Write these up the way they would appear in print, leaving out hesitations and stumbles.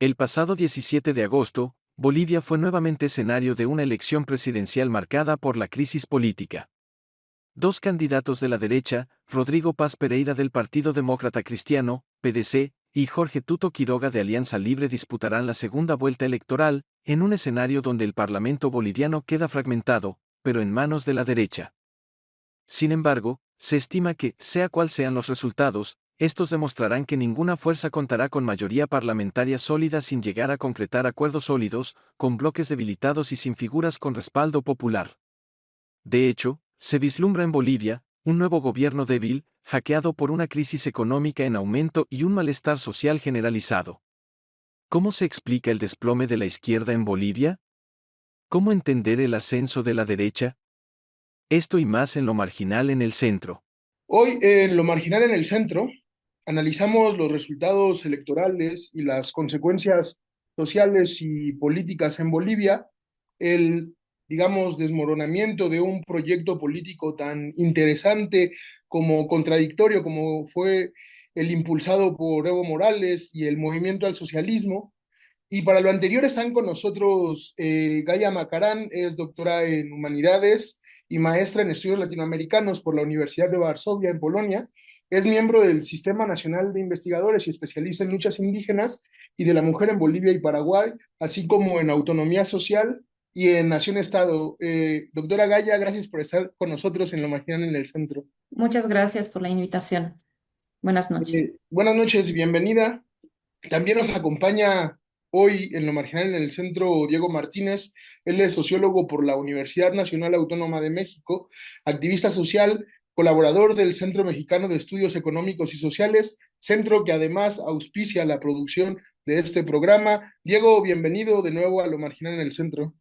El pasado 17 de agosto, Bolivia fue nuevamente escenario de una elección presidencial marcada por la crisis política. Dos candidatos de la derecha, Rodrigo Paz Pereira del Partido Demócrata Cristiano, PDC, y Jorge Tuto Quiroga de Alianza Libre disputarán la segunda vuelta electoral, en un escenario donde el Parlamento boliviano queda fragmentado, pero en manos de la derecha. Sin embargo, se estima que, sea cual sean los resultados, estos demostrarán que ninguna fuerza contará con mayoría parlamentaria sólida sin llegar a concretar acuerdos sólidos, con bloques debilitados y sin figuras con respaldo popular. De hecho, se vislumbra en Bolivia un nuevo gobierno débil, hackeado por una crisis económica en aumento y un malestar social generalizado. ¿Cómo se explica el desplome de la izquierda en Bolivia? ¿Cómo entender el ascenso de la derecha? Esto y más en Lo Marginal en el Centro. Hoy en Lo Marginal en el Centro analizamos los resultados electorales y las consecuencias sociales y políticas en Bolivia, el, digamos, desmoronamiento de un proyecto político tan interesante como contradictorio como fue el impulsado por Evo Morales y el movimiento al socialismo. Y para lo anterior están con nosotros Gaia Macarán, es doctora en Humanidades y maestra en Estudios Latinoamericanos por la Universidad de Varsovia, en Polonia. Es miembro del Sistema Nacional de Investigadores y especialista en luchas indígenas y de la mujer en Bolivia y Paraguay, así como en autonomía social y en nación-estado. Doctora Gaia, gracias por estar con nosotros en Lo Marginal en el Centro. Muchas gracias por la invitación. Buenas noches. Buenas noches y bienvenida. También nos acompaña hoy en Lo Marginal en el Centro Diego Martínez. Él es sociólogo por la Universidad Nacional Autónoma de México, activista social, colaborador del Centro Mexicano de Estudios Económicos y Sociales, centro que además auspicia la producción de este programa. Diego, bienvenido de nuevo a Lo Marginal en el Centro.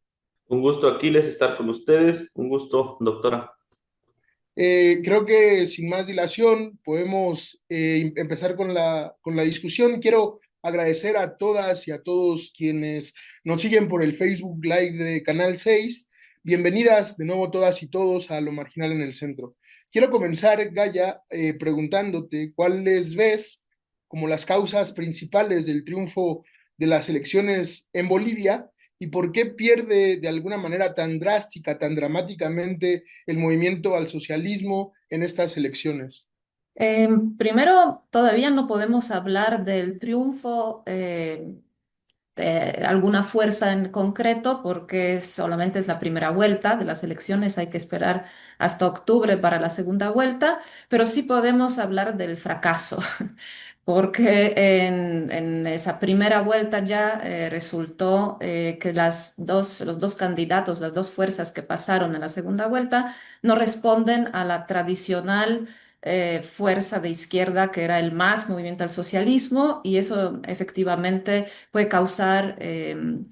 Un gusto, Aquiles, estar con ustedes. Un gusto, doctora. Creo que sin más dilación podemos empezar con la discusión. Quiero agradecer a todas y a todos quienes nos siguen por el Facebook Live de Canal 6. Bienvenidas de nuevo todas y todos a Lo Marginal en el Centro. Quiero comenzar, Gaia, preguntándote cuáles ves como las causas principales del triunfo de las elecciones en Bolivia y por qué pierde de alguna manera tan drástica, tan dramáticamente el movimiento al socialismo en estas elecciones. Primero, todavía no podemos hablar del triunfo de alguna fuerza en concreto porque solamente es la primera vuelta de las elecciones, hay que esperar hasta octubre para la segunda vuelta, pero sí podemos hablar del fracaso. Porque en esa primera vuelta ya resultó que los dos candidatos, las dos fuerzas que pasaron a la segunda vuelta, no responden a la tradicional fuerza de izquierda que era el MAS, Movimiento al Socialismo, y eso efectivamente puede causar em,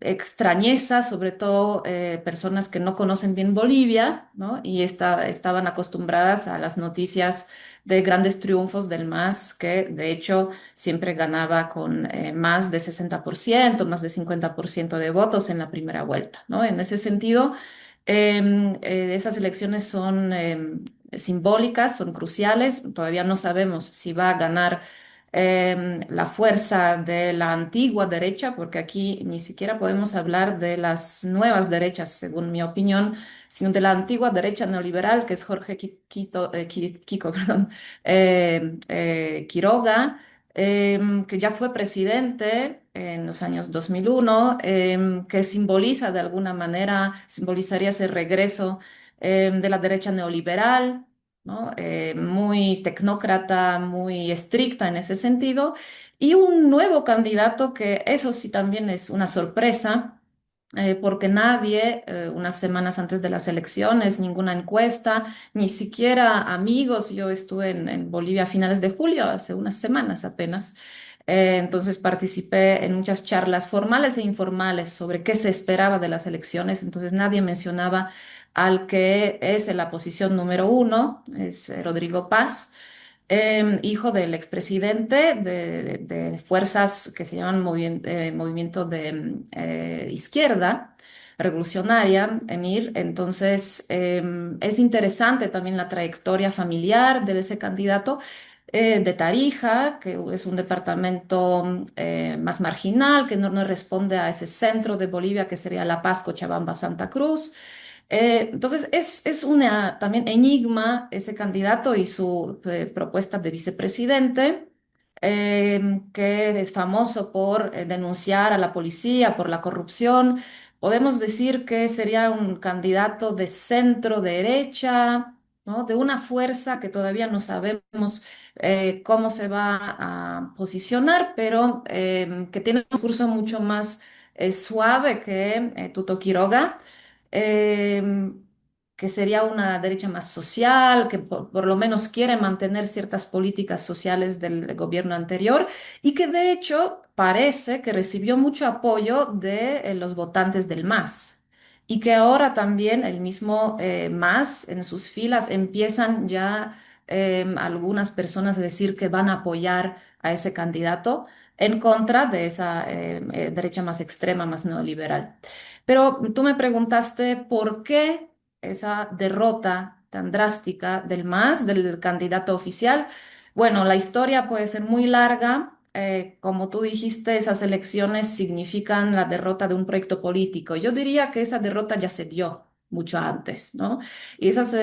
extrañeza, sobre todo personas que no conocen bien Bolivia, ¿no? Y estaban acostumbradas a las noticias de grandes triunfos del MAS, que de hecho siempre ganaba con más de 60%, más de 50% de votos en la primera vuelta, ¿no? En ese sentido, esas elecciones son simbólicas, son cruciales. Todavía no sabemos si va a ganar la fuerza de la antigua derecha, porque aquí ni siquiera podemos hablar de las nuevas derechas, según mi opinión, sino de la antigua derecha neoliberal, que es Jorge Kiko, perdón, Quiroga, que ya fue presidente en los años 2001, que simboliza de alguna manera, simbolizaría ese regreso de la derecha neoliberal, ¿no? Muy tecnócrata, muy estricta en ese sentido, y un nuevo candidato que eso sí también es una sorpresa, porque nadie, unas semanas antes de las elecciones, ninguna encuesta, ni siquiera amigos, yo estuve en Bolivia a finales de julio, hace unas semanas apenas, Entonces participé en muchas charlas formales e informales sobre qué se esperaba de las elecciones. Entonces nadie mencionaba al que es en la posición número uno, es Rodrigo Paz, hijo del expresidente de fuerzas que se llaman movimiento de izquierda revolucionaria, Emir. Entonces, es interesante también la trayectoria familiar de ese candidato de Tarija, que es un departamento más marginal, que no responde a ese centro de Bolivia que sería La Paz, Cochabamba, Santa Cruz. Entonces, es una también enigma ese candidato y su propuesta de vicepresidente, que es famoso por denunciar a la policía por la corrupción. Podemos decir que sería un candidato de centro derecha, ¿no? De una fuerza que todavía no sabemos cómo se va a posicionar, pero que tiene un discurso mucho más suave que Tuto Quiroga, eh, que sería una derecha más social, que por lo menos quiere mantener ciertas políticas sociales del gobierno anterior y que de hecho parece que recibió mucho apoyo de los votantes del MAS. Y que ahora también el mismo MAS en sus filas empiezan ya algunas personas a decir que van a apoyar a ese candidato en contra de esa derecha más extrema, más neoliberal. Pero tú me preguntaste por qué esa derrota tan drástica del MAS, del candidato oficial. Bueno, la historia puede ser muy larga. Como tú dijiste, esas elecciones significan la derrota de un proyecto político. Yo diría que esa derrota ya se dio mucho antes, ¿no? Y esas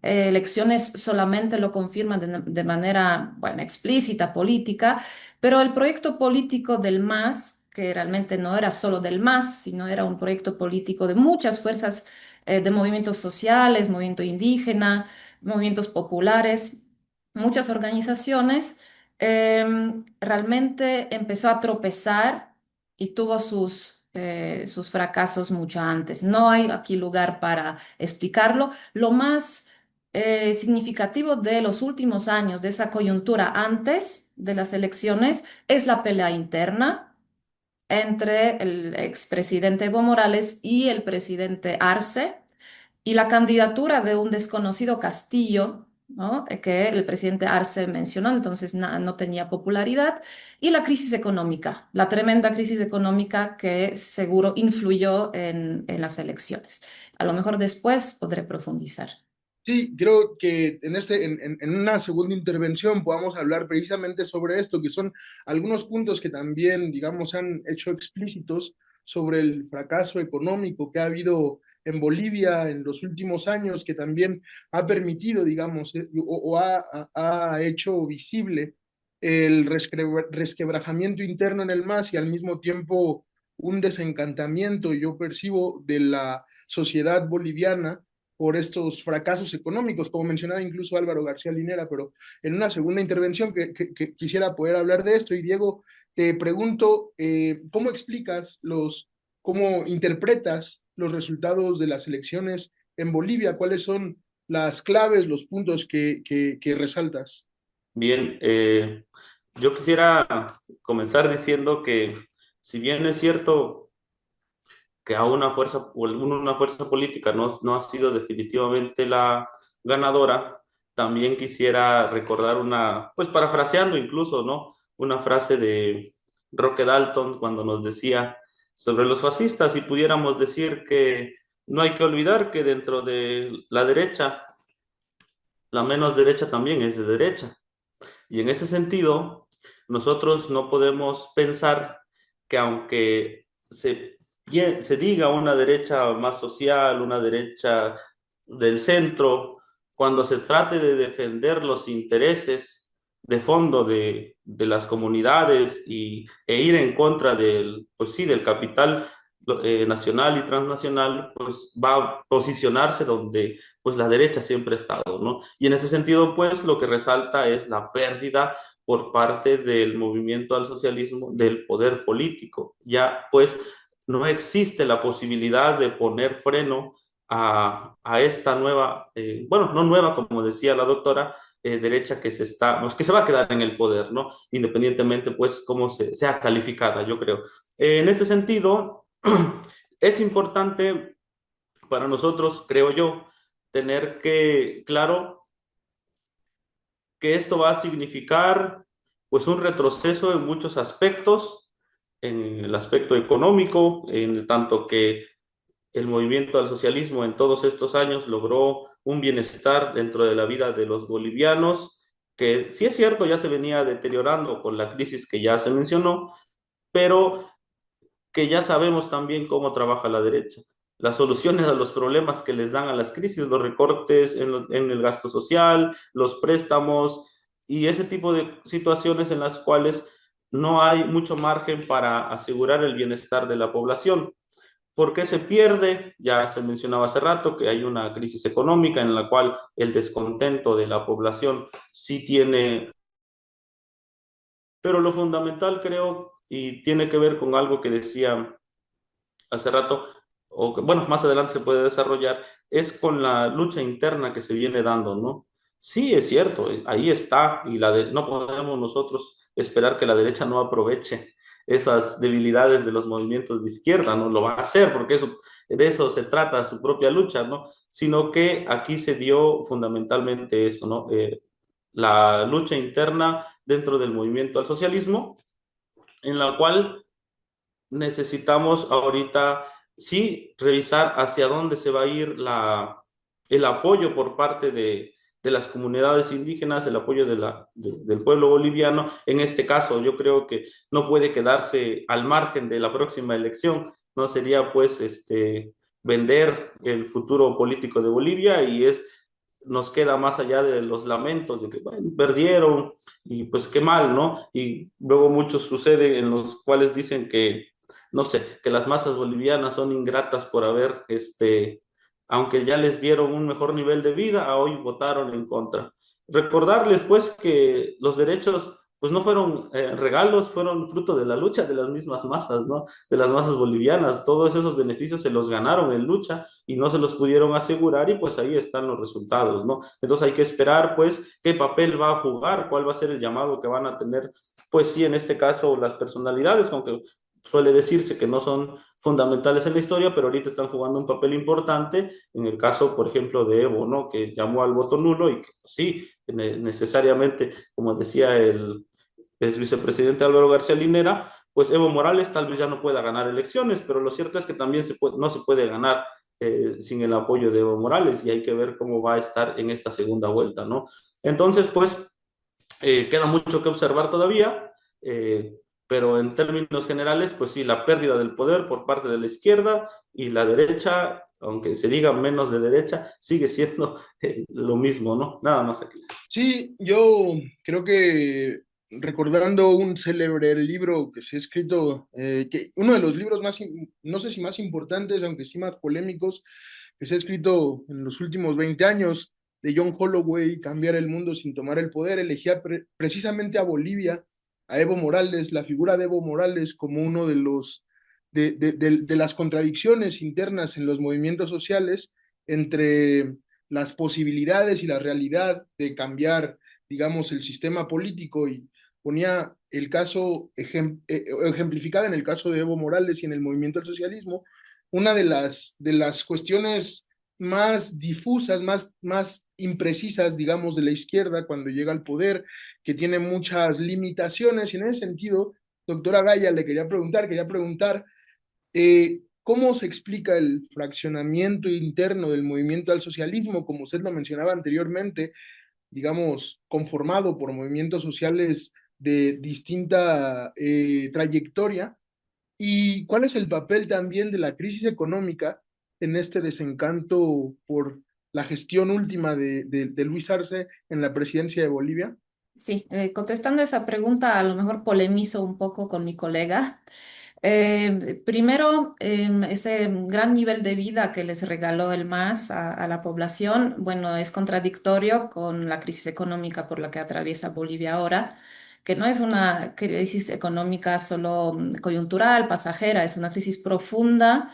elecciones solamente lo confirman de manera, bueno, explícita, política, pero el proyecto político del MAS, que realmente no era solo del MAS, sino era un proyecto político de muchas fuerzas de movimientos sociales, movimiento indígena, movimientos populares, muchas organizaciones, realmente empezó a tropezar y tuvo sus fracasos mucho antes. No hay aquí lugar para explicarlo. Lo más significativo de los últimos años, de esa coyuntura antes de las elecciones, es la pelea interna entre el expresidente Evo Morales y el presidente Arce y la candidatura de un desconocido Castillo, ¿no? Que el presidente Arce mencionó, entonces no tenía popularidad, y la crisis económica, la tremenda crisis económica que seguro influyó en las elecciones. A lo mejor después podré profundizar. Sí, creo que en una segunda intervención podamos hablar precisamente sobre esto, que son algunos puntos que también, digamos, se han hecho explícitos sobre el fracaso económico que ha habido en Bolivia en los últimos años, que también ha permitido, digamos, ha hecho visible el resquebrajamiento interno en el MAS y al mismo tiempo un desencantamiento, yo percibo, de la sociedad boliviana por estos fracasos económicos, como mencionaba incluso Álvaro García Linera, pero en una segunda intervención que quisiera poder hablar de esto. Y Diego, te pregunto, ¿cómo explicas cómo interpretas los resultados de las elecciones en Bolivia? ¿Cuáles son las claves, los puntos que resaltas? Bien, yo quisiera comenzar diciendo que si bien es cierto que a una fuerza política no ha sido definitivamente la ganadora, también quisiera recordar pues parafraseando incluso, ¿no? Una frase de Roque Dalton cuando nos decía sobre los fascistas y pudiéramos decir que no hay que olvidar que dentro de la derecha, la menos derecha también es de derecha. Y en ese sentido, nosotros no podemos pensar que aunque se diga una derecha más social, una derecha del centro, cuando se trate de defender los intereses de fondo de las comunidades e ir en contra pues sí, del capital nacional y transnacional, pues va a posicionarse donde pues la derecha siempre ha estado, ¿no? Y en ese sentido, pues lo que resalta es la pérdida por parte del movimiento al socialismo del poder político. Ya pues no existe la posibilidad de poner freno a esta nueva, bueno, no nueva como decía la doctora, derecha que pues, que se va a quedar en el poder, ¿no? Independientemente, pues, cómo sea calificada, yo creo. En este sentido, es importante para nosotros, creo yo, tener claro que esto va a significar pues un retroceso en muchos aspectos, en el aspecto económico, en tanto que el movimiento al socialismo en todos estos años logró un bienestar dentro de la vida de los bolivianos, que sí es cierto, ya se venía deteriorando con la crisis que ya se mencionó, pero que ya sabemos también cómo trabaja la derecha. Las soluciones a los problemas que les dan a las crisis, los recortes en el gasto social, los préstamos y ese tipo de situaciones en las cuales no hay mucho margen para asegurar el bienestar de la población. ¿Por qué se pierde? Ya se mencionaba hace rato que hay una crisis económica en la cual el descontento de la población sí tiene, pero lo fundamental creo, y tiene que ver con algo que decía hace rato, o que, bueno, más adelante se puede desarrollar, es con la lucha interna que se viene dando, ¿no? Sí, es cierto, ahí está, y no podemos nosotros esperar que la derecha no aproveche esas debilidades de los movimientos de izquierda, no lo va a hacer, porque de eso se trata su propia lucha, ¿no? Sino que aquí se dio fundamentalmente eso, ¿no? La lucha interna dentro del movimiento al socialismo, en la cual necesitamos ahorita sí revisar hacia dónde se va a ir el apoyo por parte de las comunidades indígenas, el apoyo del pueblo boliviano. En este caso, yo creo que no puede quedarse al margen de la próxima elección, no sería pues vender el futuro político de Bolivia y nos queda más allá de los lamentos de que bueno, perdieron y pues qué mal, ¿no? Y luego muchos suceden en los cuales dicen que no sé, que las masas bolivianas son ingratas por haber, aunque ya les dieron un mejor nivel de vida, hoy votaron en contra. Recordarles, pues, que los derechos, pues, no fueron regalos, fueron fruto de la lucha de las mismas masas, ¿no? De las masas bolivianas. Todos esos beneficios se los ganaron en lucha y no se los pudieron asegurar y pues ahí están los resultados, ¿no? Entonces hay que esperar, pues, qué papel va a jugar, cuál va a ser el llamado que van a tener, pues sí, en este caso las personalidades, aunque suele decirse que no son fundamentales en la historia, pero ahorita están jugando un papel importante en el caso, por ejemplo, de Evo, ¿no? Que llamó al voto nulo y que pues, sí, necesariamente, como decía el vicepresidente Álvaro García Linera, pues Evo Morales tal vez ya no pueda ganar elecciones, pero lo cierto es que también no se puede ganar sin el apoyo de Evo Morales y hay que ver cómo va a estar en esta segunda vuelta, ¿no? Entonces, pues queda mucho que observar todavía, pero en términos generales, pues sí, la pérdida del poder por parte de la izquierda y la derecha, aunque se diga menos de derecha, sigue siendo lo mismo, ¿no? Nada más aquí. Sí, yo creo que recordando un célebre libro que se ha escrito, que uno de los libros más, no sé si más importantes, aunque sí más polémicos, que se ha escrito en los últimos 20 años, de John Holloway, Cambiar el mundo sin tomar el poder, elegía precisamente a Bolivia, a Evo Morales, la figura de Evo Morales como uno de los, de las contradicciones internas en los movimientos sociales entre las posibilidades y la realidad de cambiar, digamos, el sistema político y ponía el caso ejemplificado en el caso de Evo Morales y en el movimiento al socialismo, una de las cuestiones más difusas, más imprecisas, digamos, de la izquierda cuando llega al poder, que tiene muchas limitaciones y en ese sentido, doctora Gaya, le quería preguntar ¿cómo se explica el fraccionamiento interno del movimiento al socialismo, como usted lo mencionaba anteriormente, digamos, conformado por movimientos sociales de distinta trayectoria? ¿Y cuál es el papel también de la crisis económica en este desencanto por la gestión última de Luis Arce en la presidencia de Bolivia? Sí, contestando esa pregunta, a lo mejor polemizo un poco con mi colega. Primero, ese gran nivel de vida que les regaló el MAS a la población, bueno, es contradictorio con la crisis económica por la que atraviesa Bolivia ahora, que no es una crisis económica solo coyuntural, pasajera, es una crisis profunda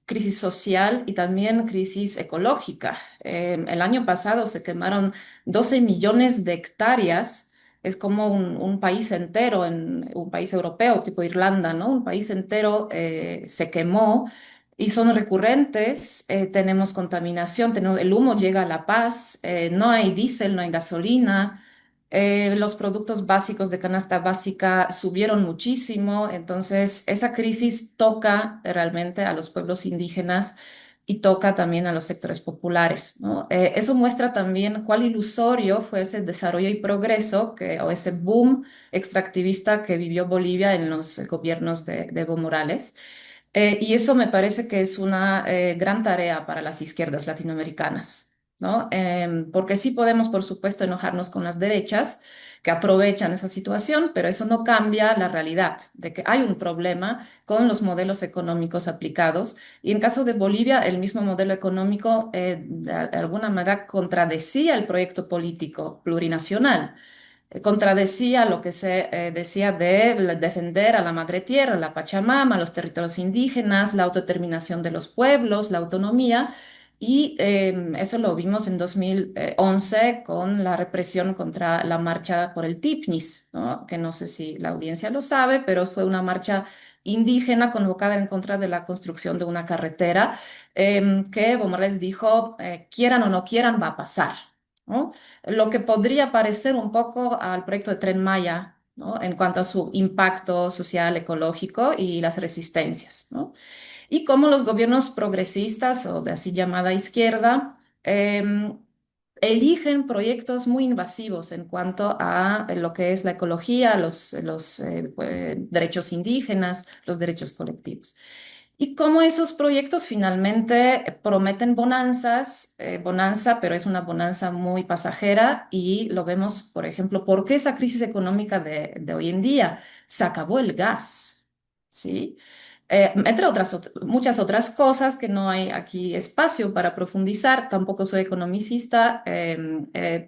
crisis social y también crisis ecológica. El año pasado se quemaron 12 millones de hectáreas. Es como un país entero, en un país europeo, tipo Irlanda, ¿no? Un país entero se quemó y son recurrentes. Tenemos contaminación, el humo llega a La Paz, no hay diésel, no hay gasolina. Los productos básicos de canasta básica subieron muchísimo, entonces esa crisis toca realmente a los pueblos indígenas y toca también a los sectores populares, ¿no? Eso muestra también cuál ilusorio fue ese desarrollo y progreso o ese boom extractivista que vivió Bolivia en los gobiernos de Evo Morales. Y eso me parece que es una gran tarea para las izquierdas latinoamericanas, ¿no? Porque sí podemos, por supuesto, enojarnos con las derechas que aprovechan esa situación, pero eso no cambia la realidad de que hay un problema con los modelos económicos aplicados. Y en caso de Bolivia, el mismo modelo económico de alguna manera contradecía el proyecto político plurinacional, contradecía lo que se decía de defender a la madre tierra, la Pachamama, los territorios indígenas, la autodeterminación de los pueblos, la autonomía. Y eso lo vimos en 2011 con la represión contra la marcha por el TIPNIS, ¿no? Que no sé si la audiencia lo sabe, pero fue una marcha indígena convocada en contra de la construcción de una carretera que Evo Morales dijo, quieran o no quieran, va a pasar, ¿no? Lo que podría parecer un poco al proyecto de Tren Maya, ¿no? En cuanto a su impacto social, ecológico y las resistencias, ¿no? Y cómo los gobiernos progresistas o de así llamada izquierda eligen proyectos muy invasivos en cuanto a lo que es la ecología, los derechos indígenas, los derechos colectivos. Y cómo esos proyectos finalmente prometen bonanzas, bonanza, pero es una bonanza muy pasajera y lo vemos, por ejemplo, ¿por qué esa crisis económica de hoy en día? Se acabó el gas, ¿sí? Entre muchas otras cosas que no hay aquí espacio para profundizar, tampoco soy economicista,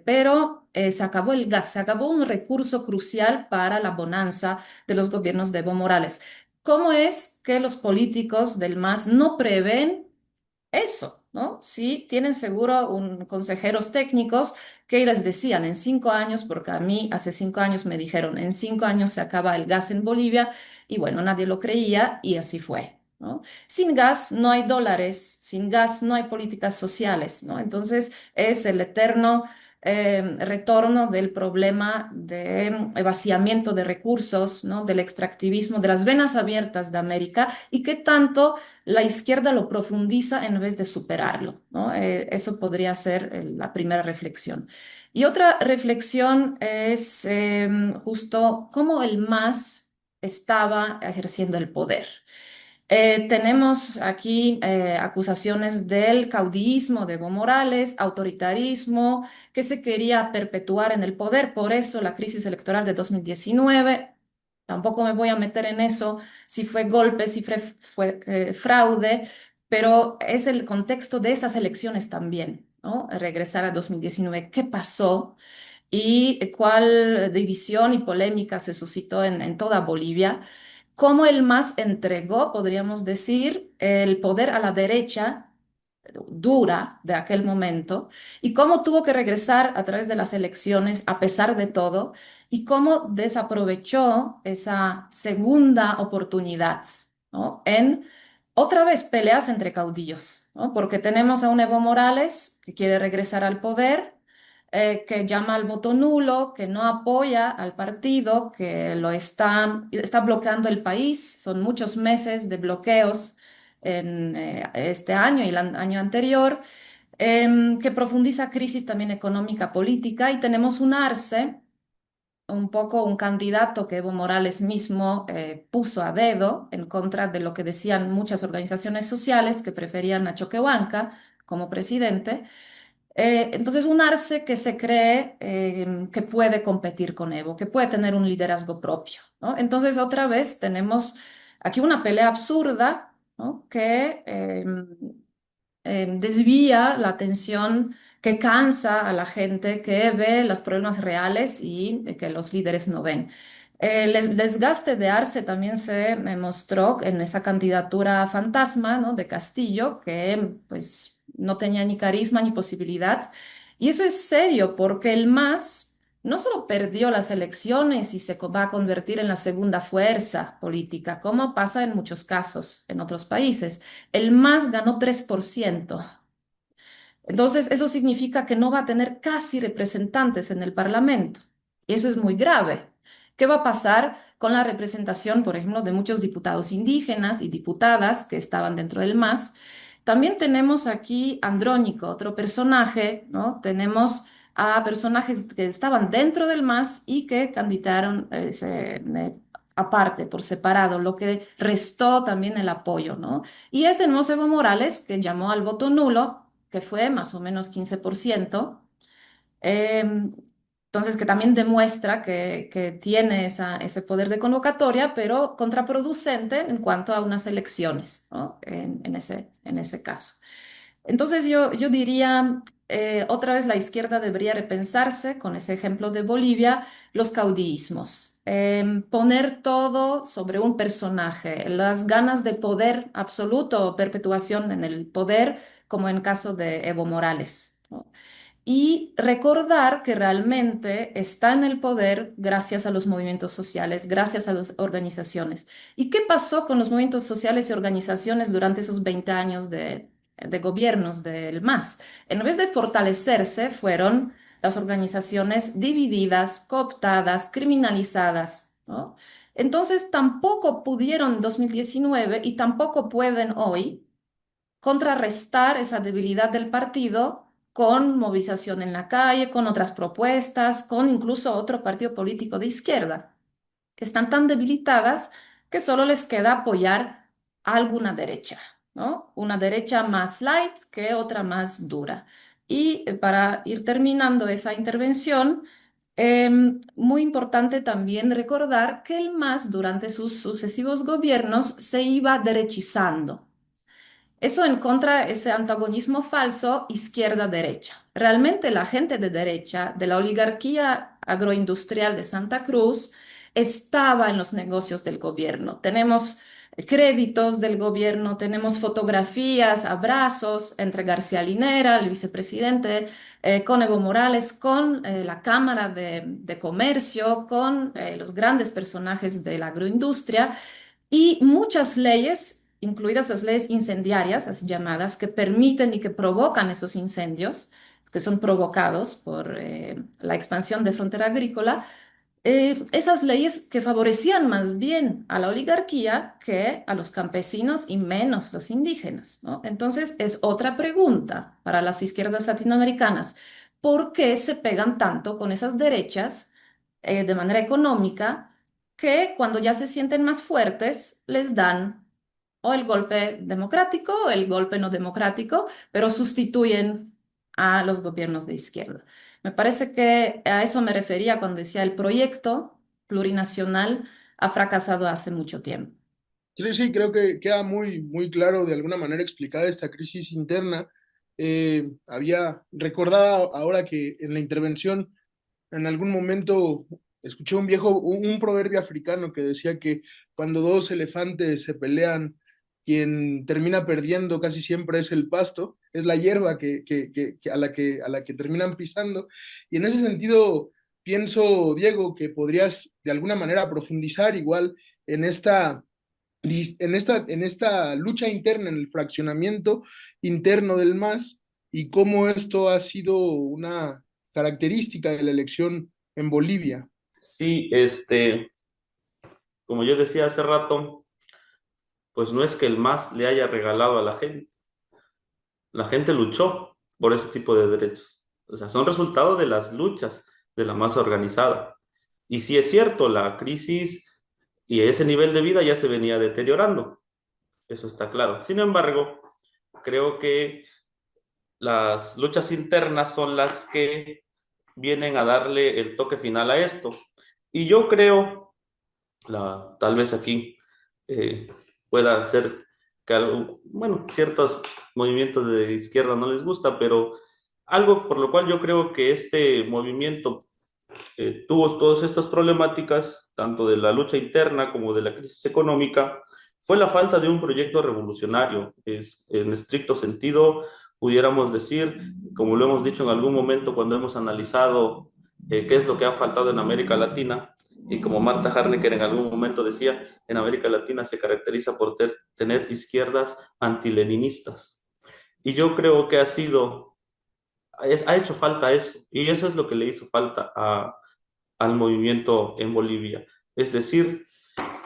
pero se acabó el gas, se acabó un recurso crucial para la bonanza de los gobiernos de Evo Morales. ¿Cómo es que los políticos del MAS no prevén eso, ¿no? Sí, tienen seguro consejeros técnicos que les decían en 5 años, porque a mí hace 5 años me dijeron, en 5 años se acaba el gas en Bolivia, y bueno, nadie lo creía y así fue, ¿no? Sin gas no hay dólares, sin gas no hay políticas sociales, ¿no? Entonces es el eterno retorno del problema de vaciamiento de recursos, ¿no? Del extractivismo, de las venas abiertas de América y que tanto la izquierda lo profundiza en vez de superarlo, ¿no? Eso podría ser la primera reflexión. Y otra reflexión es justo cómo el MAS estaba ejerciendo el poder. Tenemos aquí acusaciones del caudillismo de Evo Morales, autoritarismo, que se quería perpetuar en el poder, por eso la crisis electoral de 2019. Tampoco me voy a meter en eso, si fue golpe, si fue fraude, pero es el contexto de esas elecciones también, ¿no? Regresar a 2019, ¿qué pasó? Y cuál división y polémica se suscitó en toda Bolivia, cómo el MAS entregó, podríamos decir, el poder a la derecha dura de aquel momento y cómo tuvo que regresar a través de las elecciones a pesar de todo y cómo desaprovechó esa segunda oportunidad, ¿no? En otra vez peleas entre caudillos, ¿no? Porque tenemos a un Evo Morales que quiere regresar al poder, que llama al voto nulo, que no apoya al partido, que está bloqueando el país. Son muchos meses de bloqueos en este año y el año anterior, que profundiza crisis también económica, política, y tenemos un Arce, un poco un candidato que Evo Morales mismo puso a dedo en contra de lo que decían muchas organizaciones sociales que preferían a Choquehuanca como presidente. Entonces, un Arce que se cree que puede competir con Evo, que puede tener un liderazgo propio, ¿no? Entonces, otra vez tenemos aquí una pelea absurda, ¿no? Que desvía la atención, que cansa a la gente que ve los problemas reales y que los líderes no ven. El desgaste de Arce también se me mostró en esa candidatura fantasma, ¿no? De Castillo, que pues no tenía ni carisma ni posibilidad. Y eso es serio porque el MAS no solo perdió las elecciones y se va a convertir en la segunda fuerza política, como pasa en muchos casos en otros países. El MAS ganó 3%. Entonces, eso significa que no va a tener casi representantes en el Parlamento. Y eso es muy grave. ¿Qué va a pasar con la representación, por ejemplo, de muchos diputados indígenas y diputadas que estaban dentro del MAS? También tenemos aquí Andrónico, otro personaje, ¿no? Tenemos a personajes que estaban dentro del MAS y que candidaron aparte, por separado, lo que restó también el apoyo, ¿no? Y ya tenemos Evo Morales, que llamó al voto nulo, que fue más o menos 15%. eh, entonces, que también demuestra que tiene ese poder de convocatoria, pero contraproducente en cuanto a unas elecciones, ¿no? En ese caso. Entonces, yo diría, otra vez la izquierda debería repensarse, con ese ejemplo de Bolivia, los caudillismos. Poner todo sobre un personaje, las ganas de poder absoluto o perpetuación en el poder, como en el caso de Evo Morales, ¿no? Y recordar que realmente está en el poder gracias a los movimientos sociales, gracias a las organizaciones. ¿Y qué pasó con los movimientos sociales y organizaciones durante esos 20 años de gobiernos del MAS? En vez de fortalecerse, fueron las organizaciones divididas, cooptadas, criminalizadas, ¿no? Entonces tampoco pudieron en 2019 y tampoco pueden hoy contrarrestar esa debilidad del partido con movilización en la calle, con otras propuestas, con incluso otro partido político de izquierda. Están tan debilitadas que solo les queda apoyar a alguna derecha, ¿no? Una derecha más light que otra más dura. Y para ir terminando esa intervención, muy importante también recordar que el MAS durante sus sucesivos gobiernos se iba derechizando. Eso en contra de ese antagonismo falso izquierda-derecha. Realmente la gente de derecha, de la oligarquía agroindustrial de Santa Cruz, estaba en los negocios del gobierno. Tenemos créditos del gobierno, tenemos fotografías, abrazos entre García Linera, el vicepresidente, con Evo Morales, con la Cámara de Comercio, con los grandes personajes de la agroindustria. Y muchas leyes, incluidas las leyes incendiarias, así llamadas, que permiten y que provocan esos incendios, que son provocados por la expansión de frontera agrícola, esas leyes que favorecían más bien a la oligarquía que a los campesinos y menos los indígenas, ¿no? Entonces es otra pregunta para las izquierdas latinoamericanas. ¿Por qué se pegan tanto con esas derechas de manera económica que cuando ya se sienten más fuertes les dan o el golpe democrático o el golpe no democrático, pero sustituyen a los gobiernos de izquierda? Me parece que a eso me refería cuando decía el proyecto plurinacional ha fracasado hace mucho tiempo. Sí, sí, creo que queda muy, muy claro de alguna manera explicada esta crisis interna. Había recordado ahora que en la intervención en algún momento escuché un proverbio africano que decía que cuando dos elefantes se pelean, quien termina perdiendo casi siempre es el pasto, es la hierba a la que terminan pisando. Y en ese sentido, pienso, Diego, que podrías de alguna manera profundizar igual en esta lucha interna, en el fraccionamiento interno del MAS y cómo esto ha sido una característica de la elección en Bolivia. Sí, como yo decía hace rato, pues no es que el MAS le haya regalado a la gente luchó por ese tipo de derechos. O sea, son resultado de las luchas de la masa organizada. Y sí es cierto, la crisis y ese nivel de vida ya se venía deteriorando, eso está claro. Sin embargo, creo que las luchas internas son las que vienen a darle el toque final a esto. Y yo creo, tal vez aquí eh, pueda ser que bueno, ciertos movimientos de izquierda no les gusta, pero algo por lo cual yo creo que este movimiento tuvo todas estas problemáticas tanto de la lucha interna como de la crisis económica, fue la falta de un proyecto revolucionario. En estricto sentido, pudiéramos decir, como lo hemos dicho en algún momento cuando hemos analizado qué es lo que ha faltado en América Latina, y como Marta Harnecker en algún momento decía, en América Latina se caracteriza por tener izquierdas antileninistas. Y yo creo que ha hecho falta eso, y eso es lo que le hizo falta al movimiento en Bolivia. Es decir,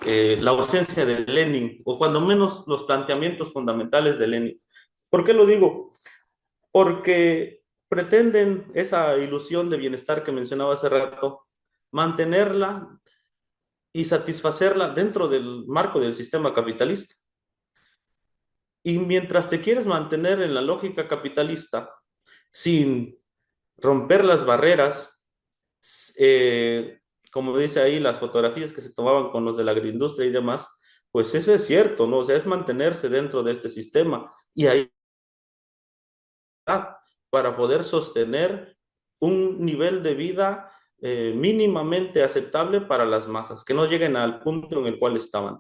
la ausencia de Lenin, o cuando menos los planteamientos fundamentales de Lenin. ¿Por qué lo digo? Porque pretenden esa ilusión de bienestar que mencionaba hace rato, mantenerla y satisfacerla dentro del marco del sistema capitalista. Y mientras te quieres mantener en la lógica capitalista, sin romper las barreras, eh, como dice ahí, las fotografías que se tomaban con los de la agroindustria y demás, pues eso es cierto, ¿no? O sea, es mantenerse dentro de este sistema y ahí para poder sostener un nivel de vida mínimamente aceptable para las masas, que no lleguen al punto en el cual estaban.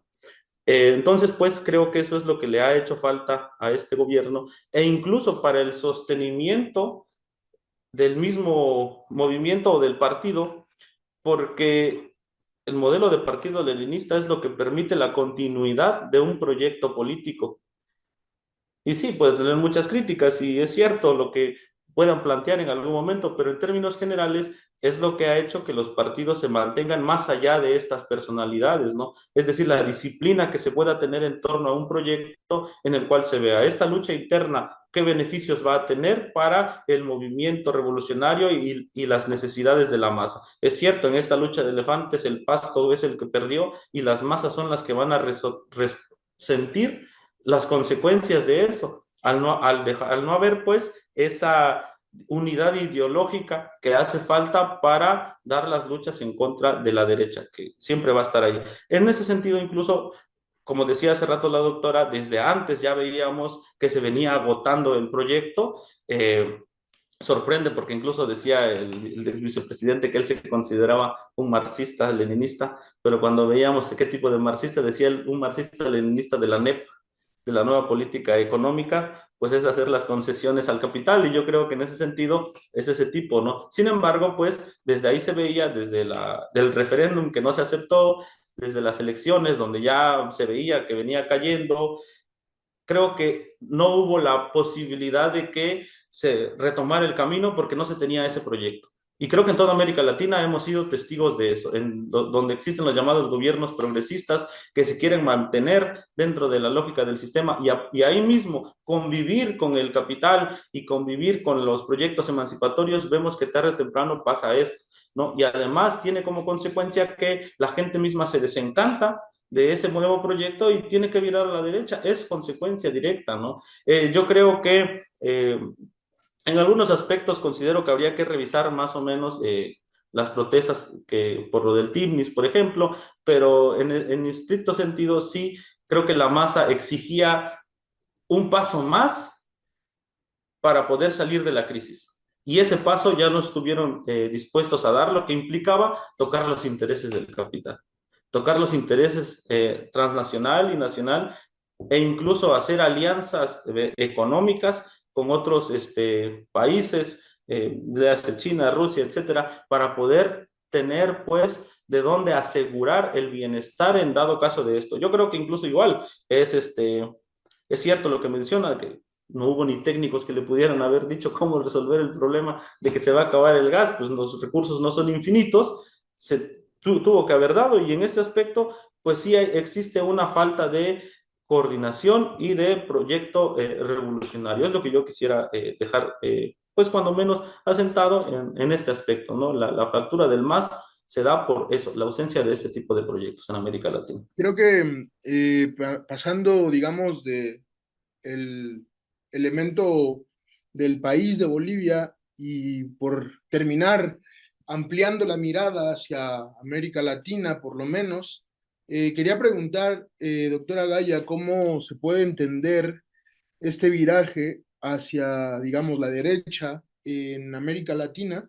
Entonces, pues creo que eso es lo que le ha hecho falta a este gobierno e incluso para el sostenimiento del mismo movimiento o del partido, porque el modelo de partido leninista es lo que permite la continuidad de un proyecto político. Y sí, puede tener muchas críticas y es cierto lo que puedan plantear en algún momento, pero en términos generales es lo que ha hecho que los partidos se mantengan más allá de estas personalidades, ¿no? Es decir, la disciplina que se pueda tener en torno a un proyecto en el cual se vea esta lucha interna, qué beneficios va a tener para el movimiento revolucionario y las necesidades de la masa. Es cierto, en esta lucha de elefantes el pasto es el que perdió y las masas son las que van a sentir las consecuencias de eso, al no haber pues esa unidad ideológica que hace falta para dar las luchas en contra de la derecha, que siempre va a estar ahí. En ese sentido, incluso, como decía hace rato la doctora, desde antes ya veíamos que se venía agotando el proyecto. Sorprende porque incluso decía el ex vicepresidente que él se consideraba un marxista, leninista, pero cuando veíamos qué tipo de marxista, decía él, un marxista leninista de la NEP, de la nueva política económica, pues es hacer las concesiones al capital, y yo creo que en ese sentido es ese tipo, ¿no? Sin embargo, pues desde ahí se veía, desde del referéndum que no se aceptó, desde las elecciones donde ya se veía que venía cayendo, creo que no hubo la posibilidad de que se retomara el camino porque no se tenía ese proyecto. Y creo que en toda América Latina hemos sido testigos de eso, donde existen los llamados gobiernos progresistas que se quieren mantener dentro de la lógica del sistema y ahí mismo convivir con el capital y convivir con los proyectos emancipatorios, vemos que tarde o temprano pasa esto, ¿no? Y además tiene como consecuencia que la gente misma se desencanta de ese nuevo proyecto y tiene que virar a la derecha, es consecuencia directa, ¿no? Yo creo que en algunos aspectos considero que habría que revisar más o menos las protestas que, por lo del TIMNIS, por ejemplo, pero en estricto sentido sí creo que la masa exigía un paso más para poder salir de la crisis. Y ese paso ya no estuvieron dispuestos a dar, lo que implicaba tocar los intereses del capital, tocar los intereses transnacional y nacional, e incluso hacer alianzas económicas con otros países, China, Rusia, etcétera, para poder tener, pues, de dónde asegurar el bienestar en dado caso de esto. Yo creo que incluso igual es cierto lo que menciona, que no hubo ni técnicos que le pudieran haber dicho cómo resolver el problema de que se va a acabar el gas, pues los recursos no son infinitos, tuvo que haber dado, y en este aspecto, pues sí existe una falta de coordinación y de proyecto revolucionario. Es lo que yo quisiera dejar, pues cuando menos asentado en este aspecto, ¿no? La fractura del MAS se da por eso, la ausencia de ese tipo de proyectos en América Latina. Creo que pasando, digamos, de el elemento del país de Bolivia y por terminar ampliando la mirada hacia América Latina, por lo menos, quería preguntar, doctora Gaya, cómo se puede entender este viraje hacia, digamos, la derecha en América Latina,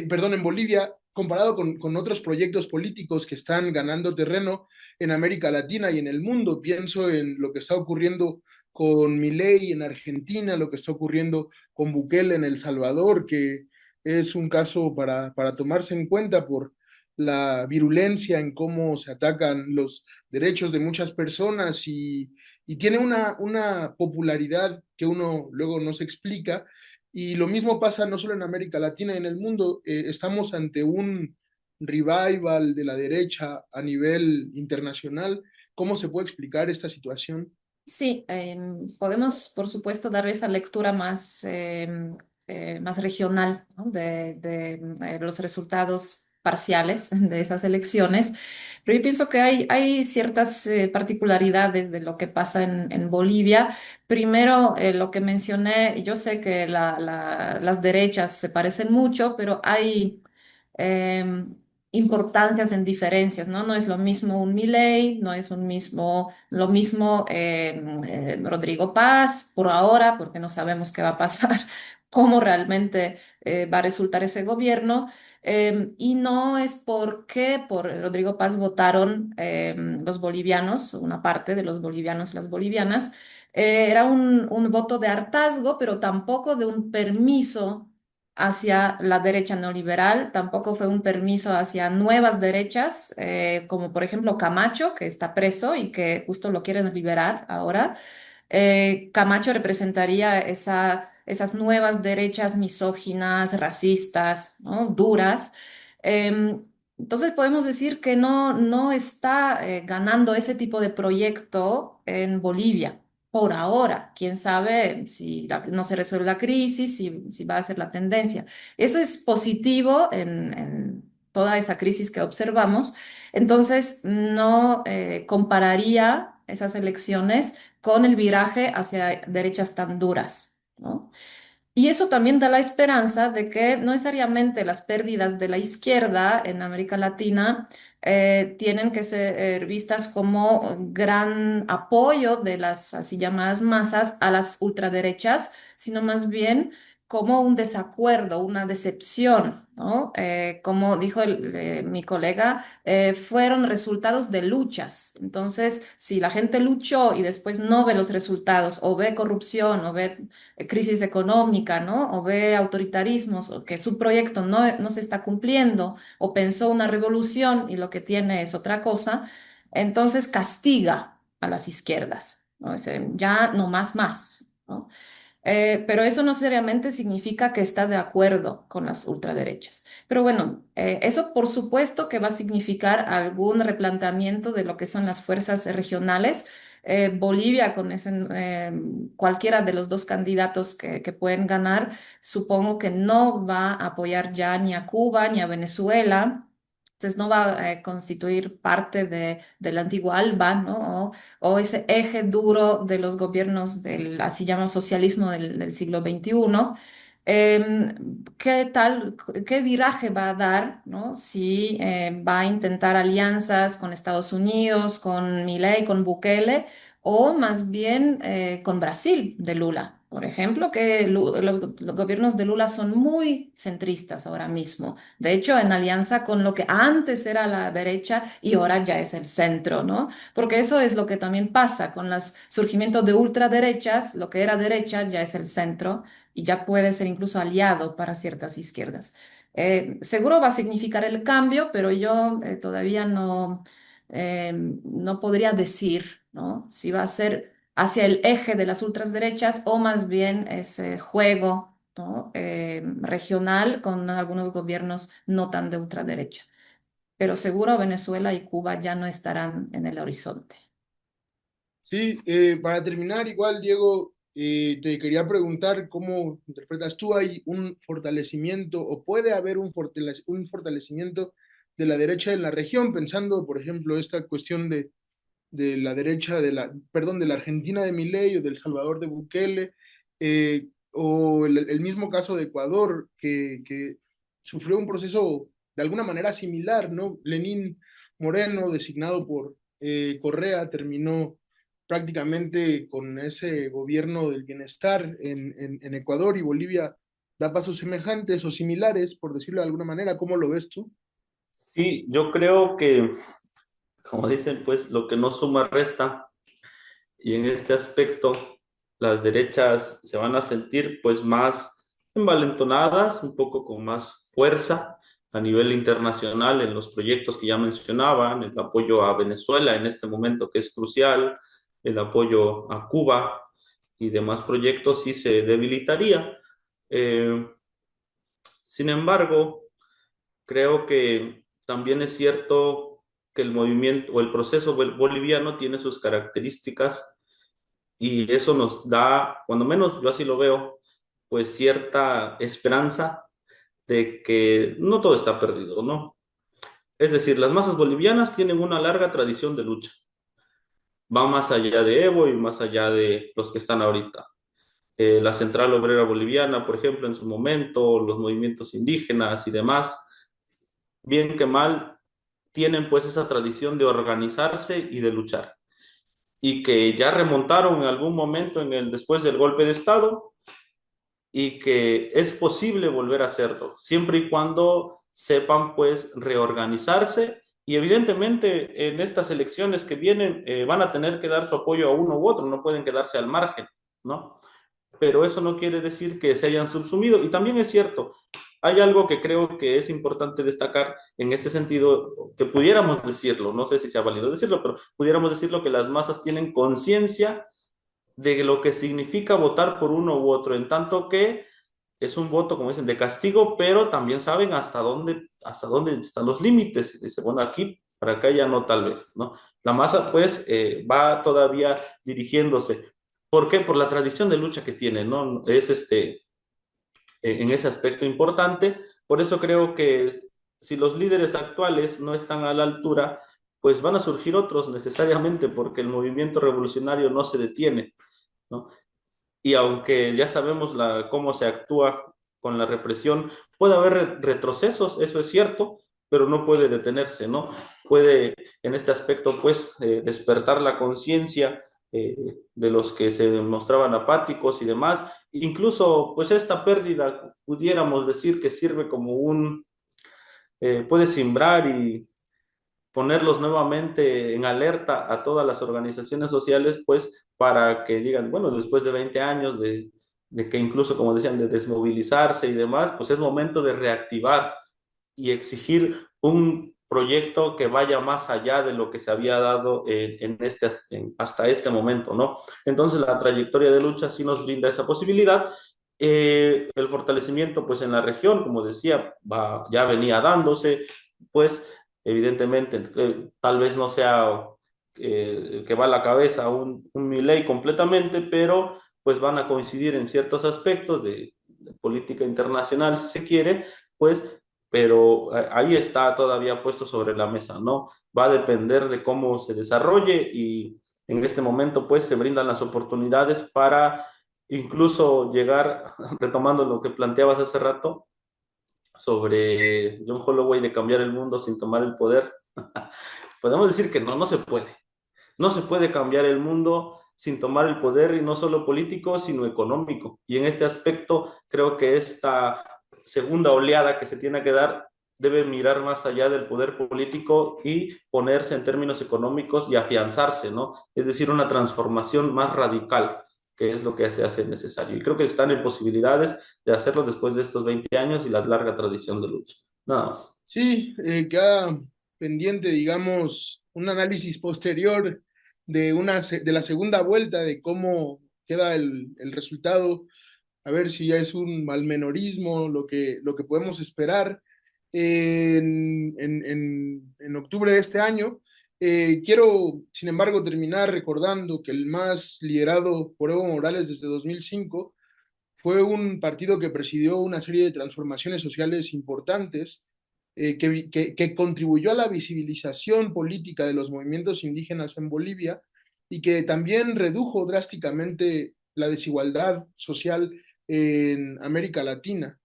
perdón, en Bolivia, comparado con otros proyectos políticos que están ganando terreno en América Latina y en el mundo. Pienso en lo que está ocurriendo con Milei en Argentina, lo que está ocurriendo con Bukele en El Salvador, que es un caso para tomarse en cuenta por la virulencia en cómo se atacan los derechos de muchas personas y tiene una popularidad que uno luego no se explica. Y lo mismo pasa no solo en América Latina y en el mundo. Estamos ante un revival de la derecha a nivel internacional. ¿Cómo se puede explicar esta situación? Sí, podemos, por supuesto, dar esa lectura más, más regional, ¿no? De los resultados parciales de esas elecciones, pero yo pienso que hay ciertas particularidades de lo que pasa en Bolivia. Primero, lo que mencioné, yo sé que las derechas se parecen mucho, pero hay em, importancias en diferencias, ¿no? No es lo mismo un Milei, no es lo mismo Rodrigo Paz por ahora, porque no sabemos qué va a pasar, cómo realmente va a resultar ese gobierno. Y no es porque por Rodrigo Paz votaron los bolivianos, una parte de los bolivianos, las bolivianas. Era un voto de hartazgo, pero tampoco de un permiso hacia la derecha neoliberal, tampoco fue un permiso hacia nuevas derechas, como por ejemplo Camacho, que está preso y que justo lo quieren liberar ahora. Camacho representaría esas nuevas derechas misóginas, racistas, ¿no? Duras. Em, entonces podemos decir que no está ganando ese tipo de proyecto en Bolivia. Por ahora, quién sabe si no se resuelve la crisis, si va a ser la tendencia. Eso es positivo en toda esa crisis que observamos. Entonces, no compararía esas elecciones con el viraje hacia derechas tan duras, ¿no? Y eso también da la esperanza de que no necesariamente las pérdidas de la izquierda en América Latina tienen que ser vistas como gran apoyo de las así llamadas masas a las ultraderechas, sino más bien como un desacuerdo, una decepción, ¿no? Como dijo mi colega, fueron resultados de luchas. Entonces, si la gente luchó y después no ve los resultados, o ve corrupción, o ve crisis económica, ¿no? O ve autoritarismos, o que su proyecto no se está cumpliendo, o pensó una revolución y lo que tiene es otra cosa, entonces castiga a las izquierdas, ¿no? Ya no más, ¿no? Pero eso no seriamente significa que está de acuerdo con las ultraderechas. Pero bueno, eso por supuesto que va a significar algún replanteamiento de lo que son las fuerzas regionales. Bolivia, con cualquiera de los dos candidatos que pueden ganar, supongo que no va a apoyar ya ni a Cuba ni a Venezuela. Entonces no va a constituir parte del antiguo ALBA, ¿no? O ese eje duro de los gobiernos del, así llamado socialismo del siglo XXI. ¿Qué tal, qué viraje va a dar, ¿no? Si va a intentar alianzas con Estados Unidos, con Milei, con Bukele, o más bien con Brasil de Lula, por ejemplo, que los gobiernos de Lula son muy centristas ahora mismo. De hecho, en alianza con lo que antes era la derecha y ahora ya es el centro, ¿no? Porque eso es lo que también pasa con el surgimiento de ultraderechas, lo que era derecha ya es el centro y ya puede ser incluso aliado para ciertas izquierdas. Seguro va a significar el cambio, pero yo todavía no podría decir, ¿no? Si va a ser hacia el eje de las ultraderechas o más bien ese juego, ¿no? Regional con algunos gobiernos no tan de ultraderecha. Pero seguro Venezuela y Cuba ya no estarán en el horizonte. Sí, para terminar, igual, Diego, te quería preguntar cómo interpretas tú, ¿hay un fortalecimiento o puede haber un fortalecimiento de la derecha en la región, pensando, por ejemplo, esta cuestión de la derecha, perdón, de la Argentina de Milei o del Salvador de Bukele, o el mismo caso de Ecuador, que sufrió un proceso de alguna manera similar, ¿no? Lenín Moreno, designado por Correa, terminó prácticamente con ese gobierno del bienestar en Ecuador, y Bolivia da pasos semejantes o similares, por decirlo de alguna manera. ¿Cómo lo ves tú? Sí, yo creo que, como dicen, pues lo que no suma resta, y en este aspecto las derechas se van a sentir pues más envalentonadas, un poco con más fuerza a nivel internacional en los proyectos que ya mencionaban, el apoyo a Venezuela en este momento que es crucial, el apoyo a Cuba y demás proyectos sí se debilitaría. Eh, Sin embargo, creo que también es cierto que el movimiento o el proceso boliviano tiene sus características y eso nos da, cuando menos yo así lo veo, pues cierta esperanza de que no todo está perdido, ¿no? Es decir, las masas bolivianas tienen una larga tradición de lucha. Va más allá de Evo y más allá de los que están ahorita. La Central Obrera Boliviana, por ejemplo, en su momento, los movimientos indígenas y demás, bien que mal, tienen pues esa tradición de organizarse y de luchar. Y que ya remontaron en algún momento después del golpe de Estado y que es posible volver a hacerlo, siempre y cuando sepan pues reorganizarse y evidentemente en estas elecciones que vienen van a tener que dar su apoyo a uno u otro, no pueden quedarse al margen, ¿no? Pero eso no quiere decir que se hayan subsumido y también es cierto, hay algo que creo que es importante destacar en este sentido, que pudiéramos decirlo, no sé si sea válido decirlo, pero pudiéramos decirlo que las masas tienen conciencia de lo que significa votar por uno u otro, en tanto que es un voto, como dicen, de castigo, pero también saben hasta dónde están los límites. Dice, bueno, aquí, para acá ya no, tal vez, ¿no? La masa, pues, va todavía dirigiéndose. ¿Por qué? Por la tradición de lucha que tiene, ¿no? Es en ese aspecto importante. Por eso creo que si los líderes actuales no están a la altura, pues van a surgir otros necesariamente, porque el movimiento revolucionario no se detiene, ¿no? Y aunque ya sabemos cómo se actúa con la represión, puede haber retrocesos, eso es cierto, pero no puede detenerse, ¿no? Puede en este aspecto, pues, despertar la conciencia de los que se mostraban apáticos y demás. Incluso, pues, esta pérdida, pudiéramos decir que sirve como puede simbrar y ponerlos nuevamente en alerta a todas las organizaciones sociales, pues para que digan, bueno, después de 20 años de que incluso, como decían, de desmovilizarse y demás, pues es momento de reactivar y exigir un proyecto que vaya más allá de lo que se había dado hasta este momento, ¿no? Entonces la trayectoria de lucha sí nos brinda esa posibilidad. El fortalecimiento, pues en la región, como decía, ya venía dándose, pues evidentemente, tal vez no sea el que va a la cabeza un Milei completamente, pero pues van a coincidir en ciertos aspectos de política internacional, si se quiere, pues, pero ahí está todavía puesto sobre la mesa, ¿no? Va a depender de cómo se desarrolle y en este momento, pues, se brindan las oportunidades para incluso llegar, retomando lo que planteabas hace rato, sobre John Holloway de cambiar el mundo sin tomar el poder. Podemos decir que no, no se puede. No se puede cambiar el mundo sin tomar el poder y no solo político, sino económico. Y en este aspecto creo que esta segunda oleada que se tiene que dar debe mirar más allá del poder político y ponerse en términos económicos y afianzarse, ¿no? Es decir, una transformación más radical, que es lo que se hace necesario. Y creo que están en posibilidades de hacerlo después de estos 20 años y la larga tradición de lucha. Nada más. Sí, queda pendiente, digamos, un análisis posterior de la segunda vuelta, de cómo queda el resultado, a ver si ya es un malmenorismo lo que podemos esperar en octubre de este año. Quiero, sin embargo, terminar recordando que el MAS, liderado por Evo Morales desde 2005, fue un partido que presidió una serie de transformaciones sociales importantes, que contribuyó a la visibilización política de los movimientos indígenas en Bolivia y que también redujo drásticamente la desigualdad social en América Latina.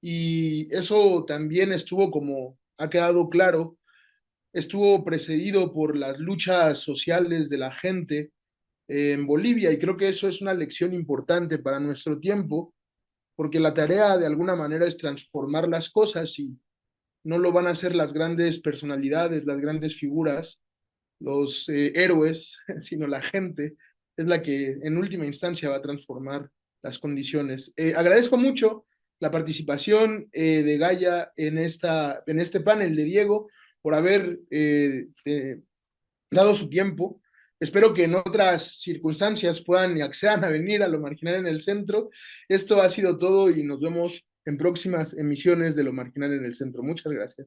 Y eso también estuvo, como ha quedado claro, estuvo precedido por las luchas sociales de la gente en Bolivia, y creo que eso es una lección importante para nuestro tiempo, porque la tarea de alguna manera es transformar las cosas, no lo van a hacer las grandes personalidades, las grandes figuras, los héroes, sino la gente es la que en última instancia va a transformar las condiciones. Agradezco mucho la participación de Gaia en este panel, de Diego, por haber dado su tiempo. Espero que en otras circunstancias puedan y accedan a venir a Lo Marginal en el Centro. Esto ha sido todo y nos vemos en próximas emisiones de Lo Marginal en el Centro. Muchas gracias.